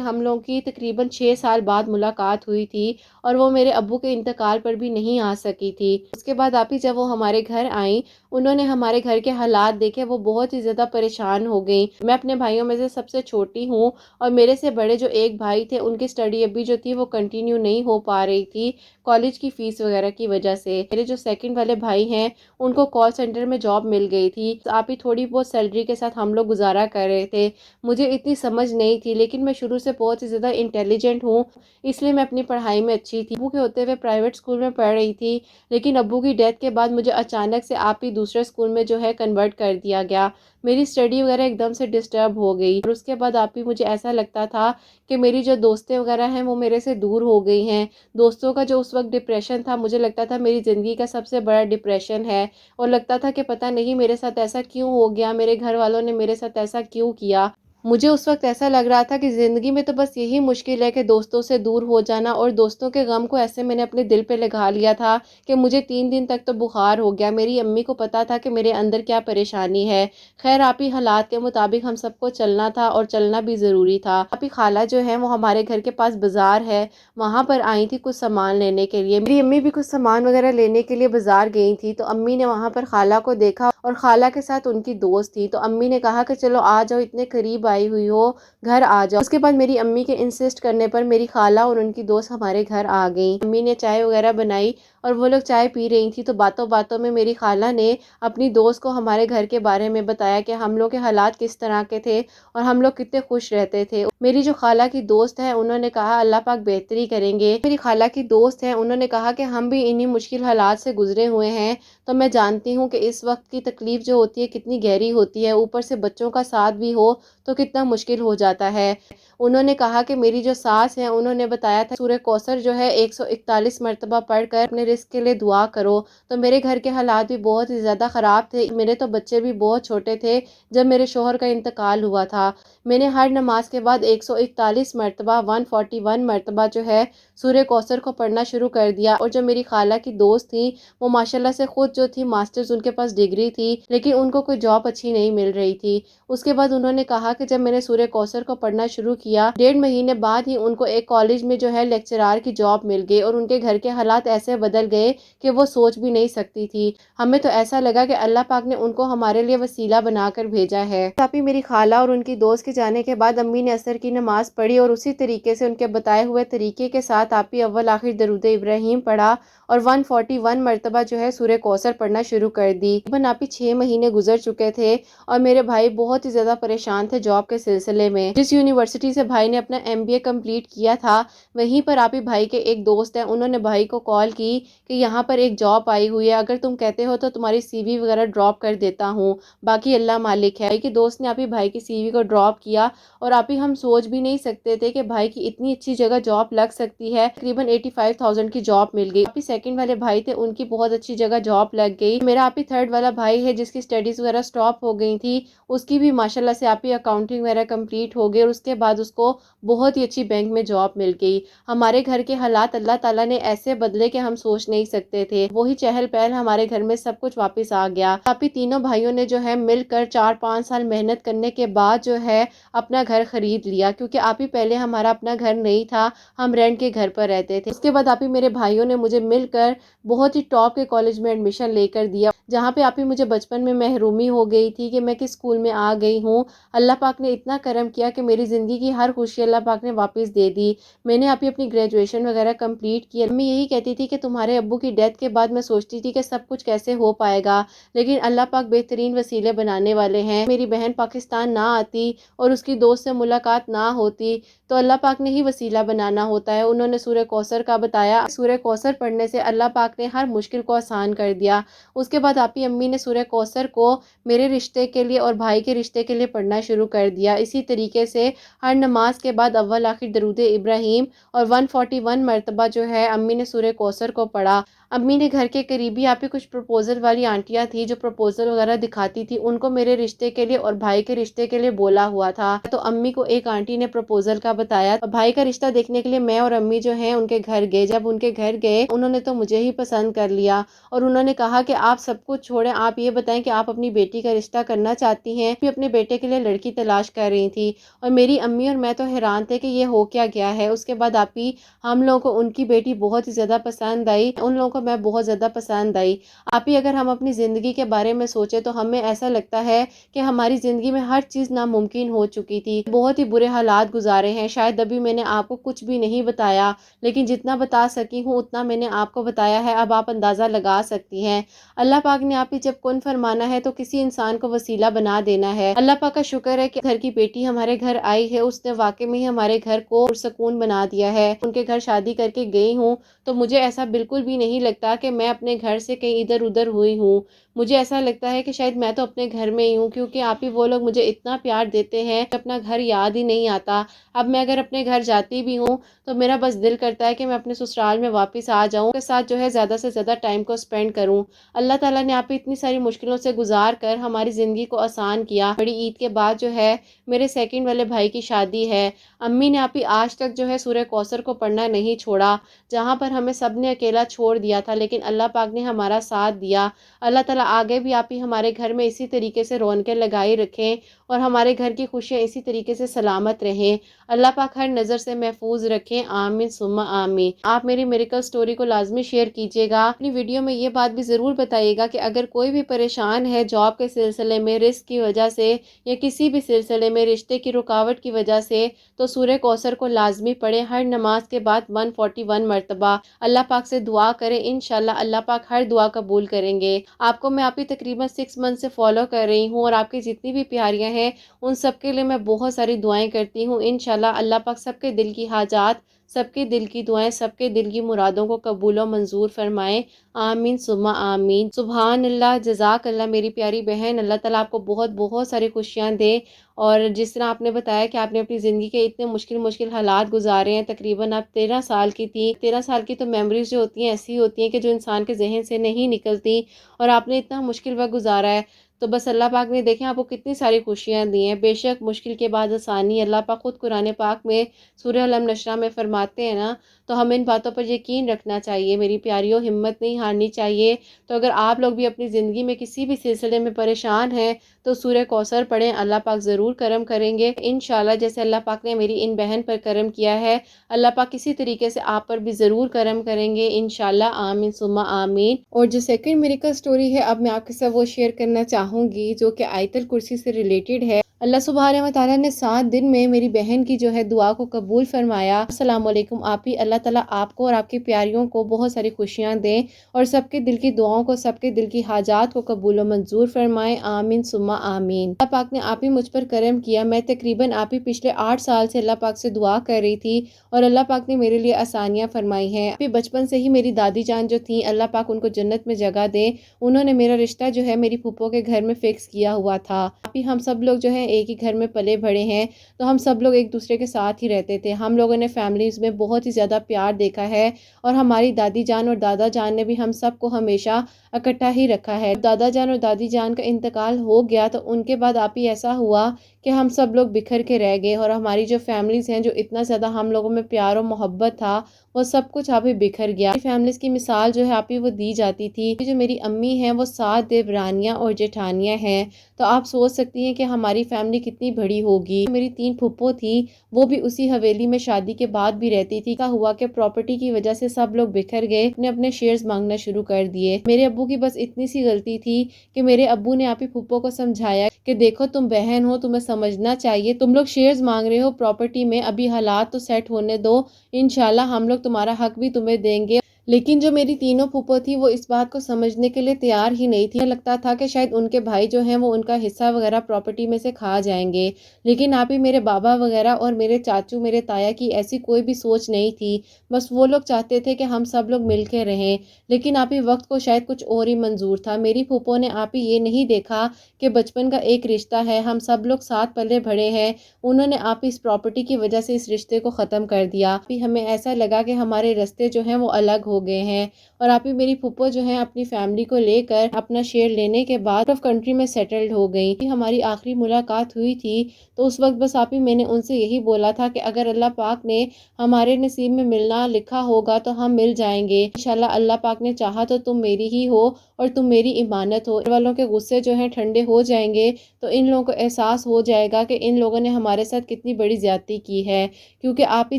ہم لوگوں کی تقریباً 6 سال بعد ملاقات ہوئی تھی اور وہ میرے ابو کے انتقال پر بھی نہیں آ سکی تھی۔ اس کے بعد آپ ہی جب وہ ہمارے گھر آئیں، انہوں نے ہمارے گھر کے حالات دیکھے، وہ بہت ہی زیادہ پریشان ہو گئیں۔ میں اپنے بھائیوں میں سے سب سے چھوٹی ہوں اور میرے سے بڑے جو ایک بھائی تھے ان کی سٹڈی ابھی جو تھی وہ کنٹینیو نہیں ہو پا رہی تھی کالج کی فیس وغیرہ کی وجہ سے۔ میرے جو سیکنڈ والے بھائی ہیں ان کو کال سینٹر میں جاب مل گئی تھی، آپ ہی تھوڑی بہت سیلری کے ساتھ ہم لوگ گزارا کر رہے تھے۔ مجھے اتنی سمجھ نہیں تھی، لیکن میں شروع سے بہت ہی زیادہ انٹیلیجنٹ ہوں، اس لیے میں اپنی پڑھائی میں اچھی تھی۔ ابو کے ہوتے ہوئے پرائیویٹ اسکول میں پڑھ رہی تھی، لیکن ابو کی ڈیتھ کے بعد مجھے اچانک سے آپ ہی دوسرے اسکول میں جو ہے کنورٹ کر دیا گیا۔ میری سٹڈی وغیرہ ایک دم سے ڈسٹرب ہو گئی اور اس کے بعد آپ ہی مجھے ایسا لگتا تھا کہ میری جو دوستیں وغیرہ ہیں وہ میرے سے دور ہو گئی ہیں۔ دوستوں کا جو اس وقت ڈپریشن تھا، مجھے لگتا تھا میری زندگی کا سب سے بڑا ڈپریشن ہے، اور لگتا تھا کہ پتہ نہیں میرے ساتھ ایسا کیوں ہو گیا، میرے گھر والوں نے میرے ساتھ ایسا کیوں کیا۔ مجھے اس وقت ایسا لگ رہا تھا کہ زندگی میں تو بس یہی مشکل ہے کہ دوستوں سے دور ہو جانا، اور دوستوں کے غم کو ایسے میں نے اپنے دل پہ لگا لیا تھا کہ مجھے 3 دن تک تو بخار ہو گیا۔ میری امی کو پتا تھا کہ میرے اندر کیا پریشانی ہے۔ خیر آپ ہی حالات کے مطابق ہم سب کو چلنا تھا اور چلنا بھی ضروری تھا۔ آپ ہی خالہ جو ہے وہ ہمارے گھر کے پاس بازار ہے، وہاں پر آئی تھی کچھ سامان لینے کے لیے۔ میری امی بھی کچھ سامان وغیرہ لینے کے لیے بازار گئی تھی، تو امی نے وہاں پر خالہ کو دیکھا اور خالہ کے ساتھ ان کی دوست تھی، تو امی نے کہا کہ چلو آ جاؤ، اتنے قریب آئی ہوئی ہو، گھر آ جاؤ۔ اس کے بعد میری امی کے انسسٹ کرنے پر میری خالہ اور ان کی دوست ہمارے گھر آ گئیں۔ امی نے چائے وغیرہ بنائی اور وہ لوگ چائے پی رہی تھی، تو باتوں باتوں میں میری خالہ نے اپنی دوست کو ہمارے گھر کے بارے میں بتایا کہ ہم لوگ کے حالات کس طرح کے تھے اور ہم لوگ کتنے خوش رہتے تھے۔ میری جو خالہ کی دوست ہے انہوں نے کہا اللہ پاک بہتری کریں گے۔ میری خالہ کی دوست ہے، انہوں نے کہا کہ ہم بھی انہی مشکل حالات سے گزرے ہوئے ہیں، تو میں جانتی ہوں کہ اس وقت کی تکلیف جو ہوتی ہے کتنی گہری ہوتی ہے، اوپر سے بچوں کا ساتھ بھی ہو تو کتنا مشکل ہو جاتا ہے۔ انہوں نے کہا کہ میری جو ساس ہیں انہوں نے بتایا تھا سورہ کوثر جو ہے 141 مرتبہ پڑھ کر اپنے رزق کے لیے دعا کرو، تو میرے گھر کے حالات بھی بہت ہی زیادہ خراب تھے، میرے تو بچے بھی بہت چھوٹے تھے جب میرے شوہر کا انتقال ہوا تھا۔ میں نے ہر نماز کے بعد 141 مرتبہ 141 مرتبہ جو ہے سورہ کوثر کو پڑھنا شروع کر دیا، اور جو میری خالہ کی دوست تھی وہ ماشاءاللہ سے خود جو تھی ماسٹرز ان کے پاس ڈگری تھی، لیکن ان کو کوئی جاب اچھی نہیں مل رہی تھی۔ اس کے بعد انہوں نے کہا کہ جب میں نے سورہ کوثر کو پڑھنا شروع کیا، 1.5 مہینے بعد ہی ان کو ایک کالج میں جو ہے لیکچرار کی جاب مل گئی، اور ان کے گھر کے حالات ایسے بدل گئے کہ وہ سوچ بھی نہیں سکتی تھی۔ ہمیں تو ایسا لگا کہ اللہ پاک نے ان کو ہمارے لیے وسیلہ بنا کر بھیجا ہے۔ تاپی میری خالہ اور ان کی دوست کے جانے کے بعد امی نے عصر کی نماز پڑھی، اور اسی طریقے سے ان کے بتائے ہوئے طریقے کے ساتھ آپی اول آخر درود ابراہیم پڑھا اور 141 مرتبہ جو ہے سورہ کوثر پڑھنا شروع کر دی۔ آپی 6 مہینے گزر چکے تھے اور میرے بھائی بہت ہی زیادہ پریشان تھے جاب کے سلسلے میں۔ جس یونیورسٹی سے بھائی نے اپنا MBA کمپلیٹ کیا تھا، وہیں پر آپی بھائی کے ایک دوست ہیں، انہوں نے بھائی کو کال کی کہ یہاں پر ایک جاب آئی ہوئی ہے، اگر تم کہتے ہو تو تمہاری CV وغیرہ ڈراپ کر دیتا ہوں، باقی اللہ مالک ہے۔ بھائی کے دوست نے آپی بھائی کی CV کو ڈراپ کیا، اور آپی ہم سوچ بھی نہیں سکتے تھے کہ بھائی کی اتنی اچھی جگہ جاب لگ سکتی ہے۔ تقریباً 85,000 کی جاب مل گئی۔ آپی سیکنڈ والے بھائی تھے، ان کی بہت اچھی جگہ جاب لگ گئی۔ میرا آپی تھرڈ والا بھائی ہے جس کی سٹڈیز وغیرہ سٹاپ ہو گئی تھی، اس کی بھی ماشاءاللہ سے آپی اکاؤنٹنگ وغیرہ کمپلیٹ ہو گئی، اور اس کے بعد اس کو بہت ہی اچھی بینک میں جاب مل گئی۔ ہمارے گھر کے حالات اللہ تعالیٰ نے ایسے بدلے کہ ہم سوچ نہیں سکتے تھے، وہی چہل پہل ہمارے گھر میں سب کچھ واپس آ گیا۔ آپی تینوں بھائیوں نے جو ہے مل کر 4-5 سال محنت کرنے کے بعد جو ہے اپنا گھر خرید لیا، کیونکہ آپی پہلے ہمارا اپنا گھر نہیں تھا، ہم رینٹ کے گھر پر رہتے تھے۔ اس کے بعد آپی میرے بھائیوں نے مجھے مل کر بہت ہی ٹاپ کے کالج میں ایڈمیشن لے کر دیا، جہاں پہ آپی مجھے بچپن میں محرومی ہو گئی تھی کہ میں کس اسکول میں آ گئی ہوں۔ اللہ پاک نے اتنا کرم کیا کہ میری زندگی کی ہر خوشی اللہ پاک نے واپس دے دی۔ میں نے اپنی گریجویشن وغیرہ کمپلیٹ کی۔ میں یہی کہتی تھی کہ تمہارے ابو کی ڈیتھ کے بعد میں سوچتی تھی کہ سب کچھ کیسے ہو پائے گا، لیکن اللہ پاک بہترین وسیلے بنانے والے ہیں۔ میری بہن پاکستان نہ آتی اور اس کی دوست سے ملاقات نہ ہوتی تو اللہ پاک نے ہی وسیلہ بنانا ہوتا ہے۔ انہوں نے سورہ کوثر کا بتایا، سورہ کوثر پڑھنے سے اللہ پاک نے ہر مشکل کو آسان کر دیا۔ اس کے بعد آپی امی نے سورہ کوثر کو میرے رشتے کے لیے اور بھائی کے رشتے کے لیے پڑھنا شروع کر دیا۔ اسی طریقے سے ہر نماز کے بعد اول آخر درود ابراہیم اور 141 مرتبہ جو ہے امی نے سورہ کوثر کو پڑھا۔ امی نے گھر کے قریبی آپی کچھ پروپوزل والی آنٹیاں تھی جو پروپوزل وغیرہ دکھاتی تھی، ان کو میرے رشتے کے لیے اور بھائی کے رشتے کے لیے بولا ہوا تھا، تو امی کو ایک آنٹی نے پروپوزل کا بتایا۔ بھائی کا رشتہ دیکھنے کے لیے میں اور امی جو ہیں ان کے گھر گئے۔ جب ان کے گھر گئے انہوں نے تو مجھے ہی پسند کر لیا، اور انہوں نے کہا کہ آپ سب کچھ چھوڑیں، آپ یہ بتائیں کہ آپ اپنی بیٹی کا رشتہ کرنا چاہتی ہیں۔ اپنے بیٹے کے لیے لڑکی تلاش کر رہی تھی، اور میری امی اور میں تو حیران تھے کہ یہ ہو کیا گیا ہے۔ اس کے بعد آپی ہم لوگوں کو ان کی بیٹی بہت ہی زیادہ پسند آئی، ان لوگوں کو میں بہت زیادہ پسند آئی۔ آپی اگر ہم اپنی زندگی کے بارے میں سوچیں تو ہمیں ایسا لگتا ہے کہ ہماری زندگی میں ہر چیز ناممکن ہو چکی تھی، بہت ہی برے حالات گزارے ہیں۔ شاید ابھی میں نے آپ کو کچھ بھی نہیں بتایا، لیکن جتنا بتا سکی ہوں اتنا میں نے آپ کو بتایا ہے، اب آپ اندازہ لگا سکتی ہیں۔ اللہ پاک نے آپ ہی جب کن فرمانا ہے تو کسی انسان کو وسیلہ بنا دینا ہے۔ اللہ پاک کا شکر ہے کہ گھر کی بیٹی ہمارے گھر آئی ہے، اس نے واقعی میں ہمارے گھر کو پرسکون بنا دیا ہے۔ ان کے گھر شادی کر کے گئی ہوں تو مجھے ایسا بالکل بھی نہیں لگتا کہ میں اپنے گھر سے کہیں ادھر ادھر ہوئی ہوں۔ مجھے ایسا لگتا ہے کہ شاید میں تو اپنے گھر میں ہی ہوں، کیونکہ آپ ہی وہ لوگ مجھے اتنا پیار دیتے ہیں کہ اپنا گھر یاد ہی نہیں آتا۔ اب میں اگر اپنے گھر جاتی بھی ہوں تو میرا بس دل کرتا ہے کہ میں اپنے سسرال میں واپس آ جاؤں، کے ساتھ جو ہے زیادہ سے زیادہ ٹائم کو سپینڈ کروں۔ اللہ تعالیٰ نے آپ اتنی ساری مشکلوں سے گزار کر ہماری زندگی کو آسان کیا۔ بڑی عید کے بعد جو ہے میرے سیکنڈ والے بھائی کی شادی ہے۔ امی نے آپ ہی آج تک جو ہے سورہ کوثر کو پڑھنا نہیں چھوڑا، جہاں پر ہمیں سب نے اکیلا چھوڑ دیا تھا، لیکن اللہ پاک نے ہمارا ساتھ دیا۔ اللہ تعالیٰ آگے بھی آپ ہی ہمارے گھر میں اسی طریقے سے رونقیں لگائی رکھیں، اور ہمارے گھر کی خوشیاں اسی طریقے سے سلامت رہیں۔ اللہ پاک ہر نظر سے محفوظ رکھیں، آمین ثم آمین۔ آپ میری میریکل سٹوری کو لازمی شیئر کیجیے گا۔ اپنی ویڈیو میں یہ بات بھی ضرور بتائیے گا کہ اگر کوئی بھی پریشان ہے جاب کے سلسلے میں، رزق کی وجہ سے یا کسی بھی سلسلے میں رشتے کی رکاوٹ کی وجہ سے، تو سورہ کوثر کو لازمی پڑھیں ہر نماز کے بعد 141 مرتبہ۔ اللہ پاک سے دعا کریں، انشاءاللہ اللہ پاک ہر دعا قبول کریں گے۔ آپ کو میں آپ ہی تقریباً 6 منتھ سے فالو کر رہی ہوں، اور آپ کی جتنی بھی پیاریاں ہیں ان سب کے لیے میں بہت ساری دعائیں کرتی ہوں۔ انشاءاللہ اللہ پاک سب کے دل کی حاجات، سب کے دل کی دعائیں، سب کے دل کی مرادوں کو قبول و منظور فرمائیں، آمین ثم آمین۔ سبحان اللہ، جزاک اللہ میری پیاری بہن، اللہ تعالیٰ آپ کو بہت بہت ساری خوشیاں دے۔ اور جس طرح آپ نے بتایا کہ آپ نے اپنی زندگی کے اتنے مشکل حالات گزارے ہیں، تقریباً آپ 13 سال کی تھی۔ 13 سال کی تو میموریز جو ہوتی ہیں ایسی ہوتی ہیں کہ جو انسان کے ذہن سے نہیں نکلتی، اور آپ نے اتنا مشکل وقت گزارا ہے، تو بس اللہ پاک نے دیکھیں آپ کو کتنی ساری خوشیاں دی ہیں۔ بے شک مشکل کے بعد آسانی، اللہ پاک خود قرآن پاک میں سورہ الم نشرح میں فرماتے ہیں نا، تو ہمیں ان باتوں پر یقین رکھنا چاہیے میری پیاریوں، ہمت نہیں ہارنی چاہیے۔ تو اگر آپ لوگ بھی اپنی زندگی میں کسی بھی سلسلے میں پریشان ہیں تو سورہ کوثر پڑھیں، اللہ پاک ضرور کرم کریں گے انشاءاللہ۔ جیسے اللہ پاک نے میری ان بہن پر کرم کیا ہے، اللہ پاک کسی طریقے سے آپ پر بھی ضرور کرم کریں گے انشاءاللہ، آمین ثم آمین۔ اور جو سیکنڈ میریکل سٹوری ہے اب میں آپ کے ساتھ وہ شیئر کرنا چاہوں گی، جو کہ آیت الکرسی سے ریلیٹڈ ہے۔ اللہ سبحانہ و تعالیٰ نے 7 دن میں میری بہن کی جو ہے دعا کو قبول فرمایا۔ السلام علیکم آپ ہی، اللہ تعالیٰ آپ کو اور آپ کی پیاریوں کو بہت ساری خوشیاں دیں، اور سب کے دل کی دعاؤں کو، سب کے دل کی حاجات کو قبول و منظور فرمائیں، آمین ثم آمین۔ اللہ پاک نے آپ ہی مجھ پر کرم کیا، میں تقریباً آپ ہی پچھلے 8 سال سے اللہ پاک سے دعا کر رہی تھی، اور اللہ پاک نے میرے لیے آسانیاں فرمائی ہیں۔ ابھی بچپن سے ہی میری دادی جان جو تھیں، اللہ پاک ان کو جنت میں جگہ دے، انہوں نے میرا رشتہ جو ہے میری پھپھو کے گھر میں فکس کیا ہوا تھا۔ ابھی ہم سب لوگ جو ہیں ایک ہی گھر میں پلے بڑے ہیں، تو ہم سب لوگ ایک دوسرے کے ساتھ ہی رہتے تھے۔ ہم لوگوں نے فیملیز میں بہت ہی زیادہ پیار دیکھا ہے، اور ہماری دادی جان اور دادا جان نے بھی ہم سب کو ہمیشہ اکٹھا ہی رکھا ہے۔ دادا جان اور دادی جان کا انتقال ہو گیا تو ان کے بعد آپ ہی ایسا ہوا کہ ہم سب لوگ بکھر کے رہ گئے، اور ہماری جو فیملیز ہیں، جو اتنا زیادہ ہم لوگوں میں پیار و محبت تھا، وہ سب کچھ آپ ہی بکھر گیا۔ فیملیز کی مثال جو ہے آپ ہی وہ دی جاتی تھی۔ جو میری امی ہیں وہ 7 دیورانیاں اور جیٹھانیاں ہیں، تو آپ سوچ سکتی ہیں کہ ہماری فیملی کتنی بڑی ہوگی۔ میری 3 پھپھو تھی، وہ بھی اسی حویلی میں شادی کے بعد بھی رہتی تھی۔ کیا ہوا کہ پراپرٹی کی وجہ سے سب لوگ بکھر گئے، اپنے شیئرز مانگنا شروع کر دیے۔ میرے ابو کی بس اتنی سی غلطی تھی کہ میرے ابو نے آپ ہی پھپھو کو سمجھایا کہ دیکھو تم بہن ہو، تمہیں سمجھنا چاہیے، تم لوگ شیئرز مانگ رہے ہو پراپرٹی میں، ابھی حالات تو سیٹ ہونے دو، انشاءاللہ ہم لوگ تمہارا حق بھی تمہیں دیں گے۔ لیکن جو میری تینوں پھپھو تھی وہ اس بات کو سمجھنے کے لیے تیار ہی نہیں تھی۔ لگتا تھا کہ شاید ان کے بھائی جو ہیں وہ ان کا حصہ وغیرہ پراپرٹی میں سے کھا جائیں گے، لیکن آپ ہی میرے بابا وغیرہ اور میرے چاچو، میرے تایا کی ایسی کوئی بھی سوچ نہیں تھی۔ بس وہ لوگ چاہتے تھے کہ ہم سب لوگ مل کے رہیں، لیکن آپ ہی وقت کو شاید کچھ اور ہی منظور تھا۔ میری پھپھو نے آپ ہی یہ نہیں دیکھا کہ بچپن کا ایک رشتہ ہے، ہم سب لوگ ساتھ پلے بڑے ہیں، انہوں نے آپ ہی اس پراپرٹی کی وجہ سے اس رشتے کو ختم کر دیا۔ ہمیں ایسا لگا کہ ہمارے راستے جو ہیں وہ الگ ہو گئے ہیں، اور آپ ہی میری پھپھو جو ہیں اپنی فیملی کو لے کر اپنا شیئر لینے کے بعد آؤٹ آف کنٹری میں سیٹلڈ ہو گئی۔ ہماری آخری ملاقات ہوئی تھی تو اس وقت بس آپ ہی میں نے ان سے یہی بولا تھا کہ اگر اللہ پاک نے ہمارے نصیب میں ملنا لکھا ہوگا تو ہم مل جائیں گے انشاءاللہ، اللہ پاک نے چاہا تو تم میری ہی ہو اور تم میری امانت ہو۔ گھر والوں کے غصے جو ہیں ٹھنڈے ہو جائیں گے تو ان لوگوں کو احساس ہو جائے گا کہ ان لوگوں نے ہمارے ساتھ کتنی بڑی زیادتی کی ہے، کیونکہ آپ ہی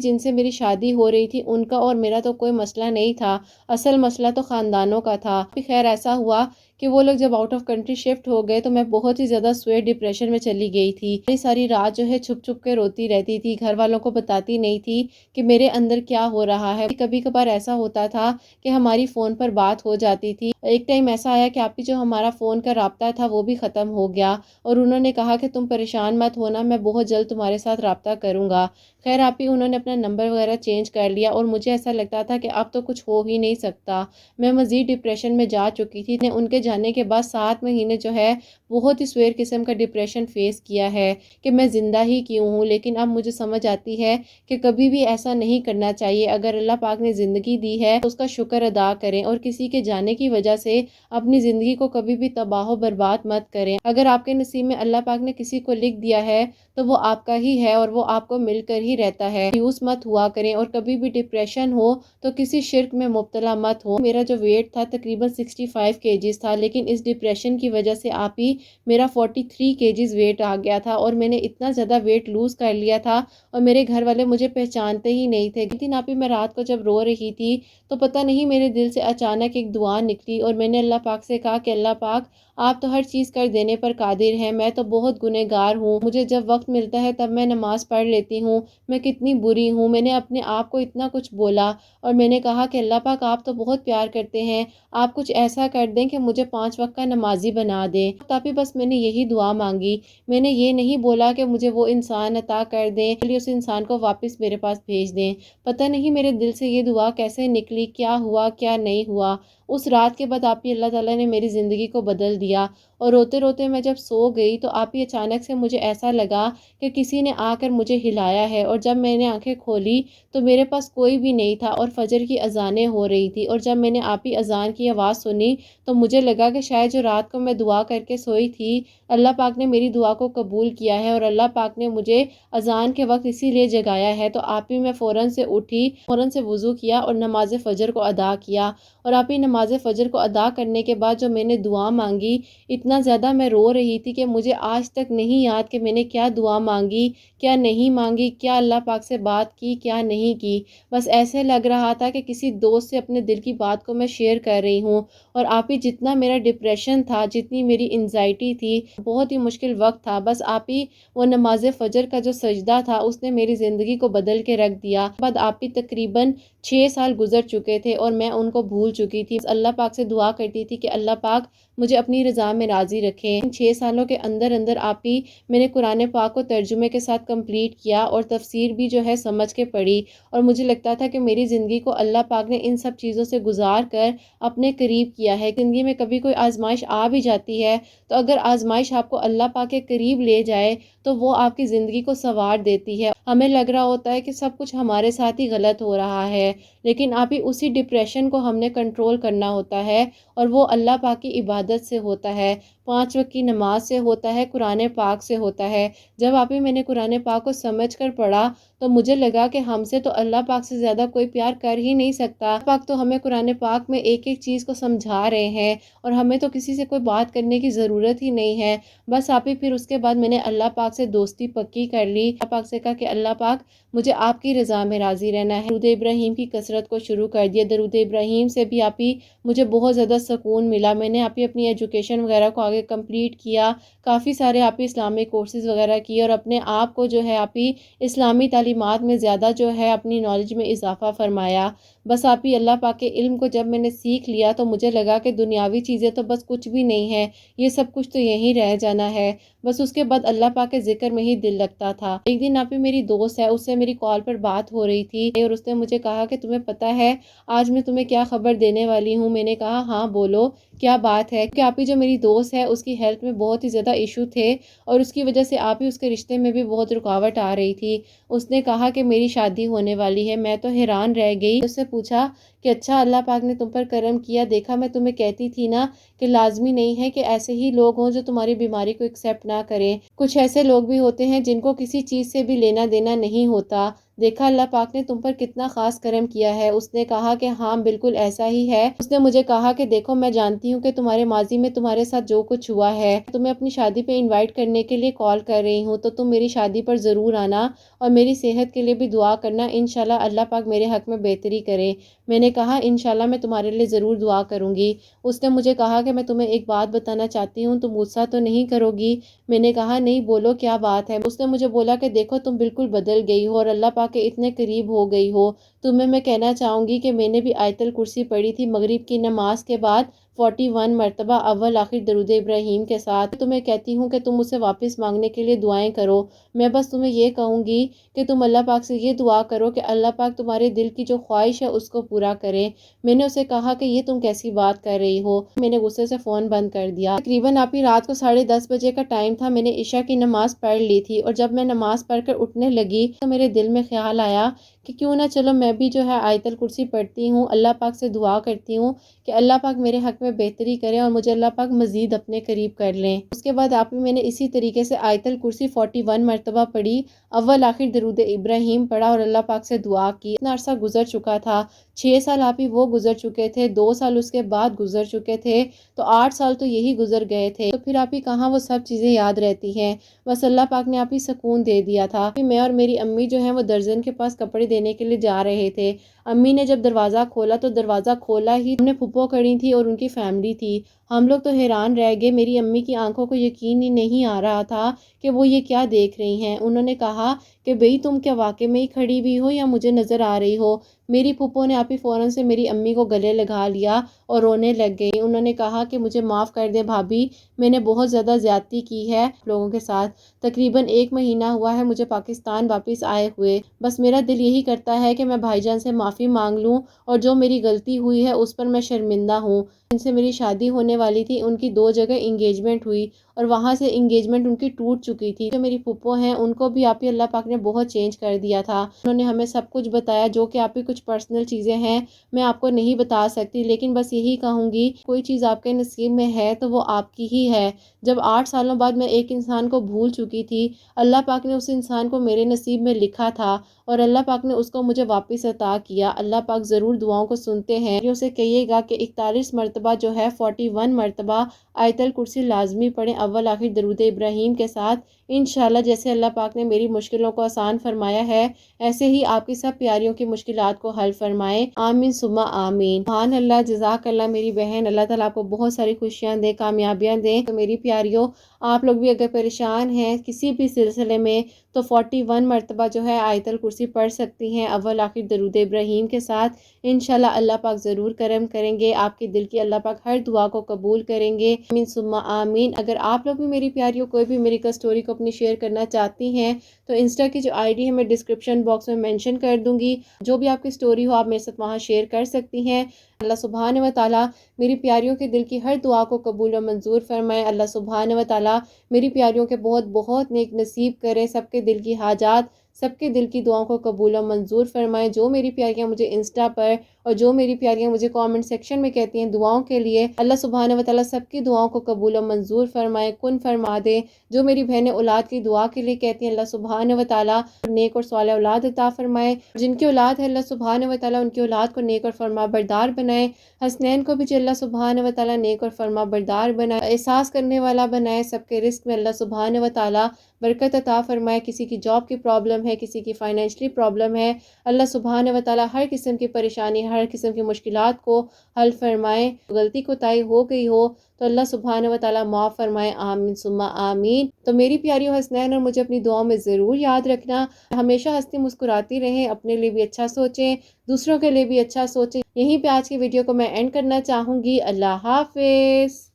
جن سے میری شادی ہو رہی تھی ان کا اور میرا تو کوئی مسئلہ نہیں تھا، اصل مسئلہ تو خاندانوں کا تھا۔ خیر ایسا ہوا کہ وہ لوگ جب آؤٹ آف کنٹری شفٹ ہو گئے تو میں بہت ہی زیادہ سویٹ ڈپریشن میں چلی گئی تھی۔ ساری رات جو ہے چھپ چھپ کے روتی رہتی تھی، گھر والوں کو بتاتی نہیں تھی کہ میرے اندر کیا ہو رہا ہے۔ کبھی کبھار ایسا ہوتا تھا کہ ہماری فون پر بات ہو جاتی تھی۔ ایک ٹائم ایسا آیا کہ آپ کی جو ہمارا فون کا رابطہ تھا وہ بھی ختم ہو گیا، اور انہوں نے کہا کہ تم پریشان مت ہونا، میں بہت جلد تمہارے ساتھ رابطہ کروں گا۔ خیر آپ ہی انہوں نے اپنا نمبر وغیرہ چینج کر لیا، اور مجھے ایسا لگتا تھا کہ اب تو کچھ ہو ہی نہیں سکتا، میں مزید ڈپریشن میں جا چکی تھی۔ ان کے جانے کے بعد 7 مہینے جو ہے بہت ہی سویر قسم کا ڈپریشن فیس کیا ہے کہ میں زندہ ہی کیوں ہوں۔ لیکن اب مجھے سمجھ آتی ہے کہ کبھی بھی ایسا نہیں کرنا چاہیے، اگر اللہ پاک نے زندگی دی ہے تو اس کا شکر ادا کریں، اور کسی کے جانے کی وجہ سے اپنی زندگی کو کبھی بھی تباہ و برباد مت کریں۔ اگر آپ کے نصیب میں اللہ پاک نے کسی کو لکھ دیا ہے تو وہ آپ کا ہی ہے، اور وہ آپ کو مل کر ہی رہتا ہے۔ مایوس مت ہوا کریں، اور کبھی بھی ڈپریشن ہو تو کسی شرک میں مبتلا مت ہو۔ میرا جو ویٹ تھا تقریباً 65 kgs تھا، لیکن اس ڈپریشن کی وجہ سے آپ ہی میرا 43 kgs ویٹ آ گیا تھا اور میں نے اتنا زیادہ ویٹ لوز کر لیا تھا اور میرے گھر والے مجھے پہچانتے ہی نہیں تھے۔ ایک دن آپ ہی میں رات کو جب رو رہی تھی تو پتہ نہیں میرے دل سے اچانک ایک دعا نکلی اور میں نے اللہ پاک سے کہا کہ اللہ پاک آپ تو ہر چیز کر دینے پر قادر ہیں، میں تو بہت گنہگار ہوں، مجھے جب وقت ملتا ہے تب میں نماز پڑھ لیتی ہوں، میں کتنی بری ہوں۔ میں نے اپنے آپ کو اتنا کچھ بولا اور میں نے کہا کہ اللہ پاک آپ تو بہت پیار کرتے ہیں، آپ کچھ ایسا کر دیں کہ مجھے 5 وقت کا نمازی بنا دیں۔ تاکہ بس میں نے یہی دعا مانگی، میں نے یہ نہیں بولا کہ مجھے وہ انسان عطا کر دیں، اس انسان کو واپس میرے پاس بھیج دیں۔ پتہ نہیں میرے دل سے یہ دعا کیسے نکلی، کیا ہوا کیا نہیں ہوا۔ اس رات کے بعد آپ ہی اللہ تعالیٰ نے میری زندگی کو بدل دیا اور روتے روتے میں جب سو گئی تو آپ ہی اچانک سے مجھے ایسا لگا کہ کسی نے آ کر مجھے ہلایا ہے، اور جب میں نے آنکھیں کھولی تو میرے پاس کوئی بھی نہیں تھا اور فجر کی اذانیں ہو رہی تھی، اور جب میں نے آپ ہی اذان کی آواز سنی تو مجھے لگا کہ شاید جو رات کو میں دعا کر کے سوئی تھی اللہ پاک نے میری دعا کو قبول کیا ہے اور اللہ پاک نے مجھے اذان کے وقت اسی لیے جگایا ہے۔ تو آپ ہی میں فوراً سے اٹھی، فوراً سے وضو کیا اور نماز فجر کو ادا کیا، اور آپ ہی نماز فجر کو ادا کرنے کے بعد جو میں نے دعا مانگی، اتنا زیادہ میں رو رہی تھی کہ مجھے آج تک نہیں یاد کہ میں نے کیا دعا مانگی کیا نہیں مانگی، کیا اللہ پاک سے بات کی کیا نہیں کی۔ بس ایسے لگ رہا تھا کہ کسی دوست سے اپنے دل کی بات کو میں شیئر کر رہی ہوں، اور آپ ہی جتنا میرا ڈپریشن تھا، جتنی میری انزائٹی تھی، بہت ہی مشکل وقت تھا، بس آپ ہی وہ نماز فجر کا جو سجدہ تھا اس نے میری زندگی کو بدل کے رکھ دیا۔ بعد آپ ہی تقریباً 6 سال گزر چکے تھے اور میں ان کو بھول چکی تھی، اللہ پاک سے دعا کرتی تھی کہ اللہ پاک مجھے اپنی رضا میں راضی رکھے۔ ان 6 سالوں کے اندر اندر آپ ہی میں نے قرآن پاک کو ترجمے کے ساتھ کمپلیٹ کیا اور تفسیر بھی جو ہے سمجھ کے پڑھی، اور مجھے لگتا تھا کہ میری زندگی کو اللہ پاک نے ان سب چیزوں سے گزار کر اپنے قریب کیا ہے۔ زندگی میں کبھی کوئی آزمائش آ بھی جاتی ہے تو اگر آزمائش آپ کو اللہ پاک کے قریب لے جائے تو وہ آپ کی زندگی کو سنوار دیتی ہے۔ ہمیں لگ رہا ہوتا ہے کہ سب کچھ ہمارے ساتھ ہی غلط ہو رہا ہے، لیکن آپ ہی اسی ڈپریشن کو ہم نے کنٹرول کرنا ہوتا ہے، اور وہ اللہ پاک کی عبادت سے ہوتا ہے، 5 وقت کی نماز سے ہوتا ہے، قرآن پاک سے ہوتا ہے۔ جب آپ ہی میں نے قرآن پاک کو سمجھ کر پڑھا تو مجھے لگا کہ ہم سے تو اللہ پاک سے زیادہ کوئی پیار کر ہی نہیں سکتا۔ اللہ پاک تو ہمیں قرآن پاک میں ایک ایک چیز کو سمجھا رہے ہیں اور ہمیں تو کسی سے کوئی بات کرنے کی ضرورت ہی نہیں ہے۔ بس آپ ہی پھر اس کے بعد میں نے اللہ پاک سے دوستی پکی کر لی، اللہ پاک سے کہا کہ اللہ پاک مجھے آپ کی رضا میں راضی رہنا ہے۔ درود ابراہیم کی کثرت کو شروع کر دیا، درود ابراہیم سے بھی آپ ہی مجھے بہت زیادہ سکون ملا۔ میں نے آپ ہی اپنی ایجوکیشن وغیرہ کو آگے کمپلیٹ کیا، کافی سارے آپ ہی اسلامک کورسز وغیرہ کیے اور اپنے آپ کو جو ہے آپ ہی اسلامی تعلیمات میں زیادہ جو ہے اپنی نالج میں اضافہ فرمایا۔ بس آپ ہی اللہ پاک کے علم کو جب میں نے سیکھ لیا تو مجھے لگا کہ دنیاوی چیزیں تو بس کچھ بھی نہیں ہے، یہ سب کچھ تو یہیں رہ جانا ہے۔ بس اس کے بعد اللہ پاک کے ذکر میں ہی دل لگتا تھا۔ ایک دن آپ ہی میری دوست ہے، اس سے میری کال پر بات ہو رہی تھی اور اس نے مجھے کہا کہ تمہیں پتہ ہے آج میں تمہیں کیا خبر دینے والی ہوں؟ میں نے کہا ہاں بولو کیا بات ہے؟ کہ آپ ہی جو میری دوست ہے اس کی ہیلتھ میں بہت ہی زیادہ ایشو تھے اور اس کی وجہ سے آپ ہی اس کے رشتے میں بھی بہت رکاوٹ آ رہی تھی۔ اس نے کہا کہ میری شادی ہونے والی ہے۔ میں تو حیران رہ گئی، اس سے پوچھا کہ اچھا اللہ پاک نے تم پر کرم کیا، دیکھا میں تمہیں کہتی تھی نا کہ لازمی نہیں ہے کہ ایسے ہی لوگ ہوں جو تمہاری بیماری کو ایکسیپٹ نہ کریں، کچھ ایسے لوگ بھی ہوتے ہیں جن کو کسی چیز سے بھی لینا دینا نہیں ہوتا، دیکھا اللہ پاک نے تم پر کتنا خاص کرم کیا ہے۔ اس نے کہا کہ ہاں بالکل ایسا ہی ہے۔ اس نے مجھے کہا کہ دیکھو میں جانتی ہوں کہ تمہارے ماضی میں تمہارے ساتھ جو کچھ ہوا ہے، تمہیں اپنی شادی پہ انوائٹ کرنے کے لیے کال کر رہی ہوں، تو تم میری شادی پر ضرور آنا اور میری صحت کے لیے بھی دعا کرنا، انشاءاللہ اللہ پاک میرے حق میں بہتری کرے۔ میں نے کہا انشاءاللہ میں تمہارے لیے ضرور دعا کروں گی۔ اس نے مجھے کہا کہ میں تمہیں ایک بات بتانا چاہتی ہوں، تم غصہ تو نہیں کرو گی؟ میں نے کہا نہیں بولو کیا بات ہے؟ اس نے مجھے بولا کہ دیکھو تم بالکل بدل گئی ہو اور اللہ پاک کے اتنے قریب ہو گئی ہو، تمہیں میں کہنا چاہوں گی کہ میں نے بھی آیت الکرسی پڑھی تھی مغرب کی نماز کے بعد 41 مرتبہ اول آخر درود ابراہیم کے ساتھ۔ تمہیں کہتی ہوں کہ تم اسے واپس مانگنے کے لیے دعائیں کرو۔ میں بس تمہیں یہ کہوں گی کہ تم اللہ پاک سے یہ دعا کرو کہ اللہ پاک تمہارے دل کی جو خواہش ہے اس کو پورا کرے۔ میں نے اسے کہا کہ یہ تم کیسی بات کر رہی ہو؟ میں نے غصے سے فون بند کر دیا۔ تقریباً آپ ہی رات کو 10:30 بجے کا ٹائم تھا، میں نے عشاء کی نماز پڑھ لی تھی اور جب میں نماز پڑھ کر اٹھنے لگی تو میرے دل میں خیال آیا کہ کیوں نہ چلو میں بھی جو ہے آیت الکرسی پڑھتی ہوں، اللہ پاک سے دعا کرتی ہوں کہ اللہ پاک میرے حق میں بہتری کریں اور مجھے اللہ پاک مزید اپنے قریب کر لیں۔ اس کے بعد آپ میں نے اسی طریقے سے آیت الکرسی 41 مرتبہ پڑھی، اول آخر درود ابراہیم پڑھا اور اللہ پاک سے دعا کی۔ اتنا عرصہ گزر چکا تھا، 6 سال آپ ہی وہ گزر چکے تھے، 2 سال اس کے بعد گزر چکے تھے، تو 8 سال تو یہی گزر گئے تھے، تو پھر آپ ہی کہاں وہ سب چیزیں یاد رہتی ہیں۔ بس اللہ پاک نے آپ ہی سکون دے دیا تھا۔ پھر میں اور میری امی جو ہیں وہ درزن کے پاس کپڑے دینے کے لیے جا رہے تھے، امی نے جب دروازہ کھولا تو دروازہ کھولا ہی ہم نے پھپھو کھڑی تھی اور ان کی فیملی تھی۔ ہم لوگ تو حیران رہ گئے، میری امی کی آنکھوں کو یقین ہی نہیں آ رہا تھا کہ وہ یہ کیا دیکھ رہی ہیں۔ انہوں نے کہا کہ بھئی تم کیا واقعی میں ہی کھڑی ہوئی ہو یا مجھے نظر آ رہی ہو؟ میری پھپھو نے آپ ہی فوراً سے میری امی کو گلے لگا لیا اور رونے لگ گئی۔ انہوں نے کہا کہ مجھے معاف کر دیں بھابھی، میں نے بہت زیادہ زیادتی کی ہے لوگوں کے ساتھ، تقریباً 1 مہینہ ہوا ہے مجھے پاکستان واپس آئے ہوئے، بس میرا دل یہی کرتا ہے کہ میں بھائی جان سے معافی مانگ لوں اور جو میری غلطی ہوئی ہے اس پر میں شرمندہ ہوں۔ جن سے میری شادی ہونے والی تھی ان کی 2 جگہ انگیجمنٹ ہوئی اور وہاں سے انگیجمنٹ ان کی ٹوٹ چکی تھی۔ جو میری پھپھو ہیں ان کو بھی آپ ہی اللہ پاک نے بہت چینج کر دیا تھا، انہوں نے ہمیں سب کچھ بتایا جو کہ آپ ہی کچھ پرسنل چیزیں ہیں میں آپ کو نہیں بتا سکتی، لیکن بس یہی کہوں گی کوئی چیز آپ کے نصیب میں ہے تو وہ آپ کی ہی ہے۔ جب 8 سالوں بعد میں ایک انسان کو بھول چکی تھی، اللہ پاک نے اس انسان کو میرے نصیب میں لکھا تھا اور اللہ پاک نے اس کو مجھے واپس عطا کیا۔ اللہ پاک ضرور دعاؤں کو سنتے ہیں۔ اسے کہیے گا کہ 41 مرتبہ جو ہے 41 مرتبہ آیت الکرسی لازمی پڑھیں اول آخر درود ابراہیم کے ساتھ، انشاءاللہ جیسے اللہ پاک نے میری مشکلوں کو آسان فرمایا ہے ایسے ہی آپ کی سب پیاریوں کی مشکلات کو حل فرمائے، آمین ثم آمین۔ سبحان اللہ، جزاک اللہ میری بہن، اللہ تعالیٰ آپ کو بہت ساری خوشیاں دے، کامیابیاں دے۔ تو میری پیاریوں آپ لوگ بھی اگر پریشان ہیں کسی بھی سلسلے میں تو 41 مرتبہ جو ہے آیت الکرسی پڑھ سکتی ہیں اول آخر درود ابراہیم کے ساتھ، انشاءاللہ اللہ پاک ضرور کرم کریں گے، آپ کے دل کی اللہ پاک ہر دعا کو قبول کریں گے، آمین ثم آمین۔ اگر آپ لوگ بھی میری پیاریوں کوئی بھی میری سٹوری کو اپنی شیئر کرنا چاہتی ہیں تو انسٹا کی جو آئی ڈی ہے میں ڈسکرپشن باکس میں مینشن کر دوں گی، جو بھی آپ کی سٹوری ہو آپ میرے ساتھ وہاں شیئر کر سکتی ہیں۔ اللہ سبحانہ و تعالیٰ میری پیاریوں کے دل کی ہر دعا کو قبول و منظور فرمائے۔ اللہ سبحانہ و تعالیٰ میری پیاریوں کے بہت بہت نیک نصیب کرے، سب کے دل کی حاجات، سب کے دل کی دعاؤں کو قبول و منظور فرمائے۔ جو میری پیاریاں مجھے انسٹا پر اور جو میری پیاریاں مجھے کامنٹ سیکشن میں کہتی ہیں دعاؤں کے لیے، اللہ سبحانہ و تعالیٰ سب کی دعاؤں کو قبول و منظور فرمائے، کن فرما دے۔ جو میری بہنیں اولاد کی دعا کے لیے کہتی ہیں اللہ سبحانہ و تعالیٰ نیک اور صالح اولاد عطا فرمائے، جن کی اولاد ہے اللہ سبحانہ و تعالیٰ ان کی اولاد کو نیک اور فرما بردار بنائے، حسنین کو بھی اللہ سبحانہ و تعالیٰ نیک اور فرما بردار بنائے، احساس کرنے والا بنائے، سب کے رزق میں اللہ سبحانہ و تعالیٰ برکت عطا فرمائے۔ کسی کی جاب کی پرابلم ہے، کسی کی فائنینشلی پرابلم ہے، اللہ سبحانہ و تعالیٰ ہر قسم کی پریشانی، ہر قسم کی مشکلات کو حل فرمائے۔ غلطی کوتاہی ہو گئی ہو تو اللہ سبحانہ و تعالیٰ معاف فرمائے، آمین ثم آمین۔ تو میری پیاریوں حسنین اور مجھے اپنی دعاؤں میں ضرور یاد رکھنا، ہمیشہ ہنستی مسکراتی رہیں، اپنے لیے بھی اچھا سوچیں، دوسروں کے لیے بھی اچھا سوچیں۔ یہیں پہ آج کی ویڈیو کو میں اینڈ کرنا چاہوں گی۔ اللہ حافظ۔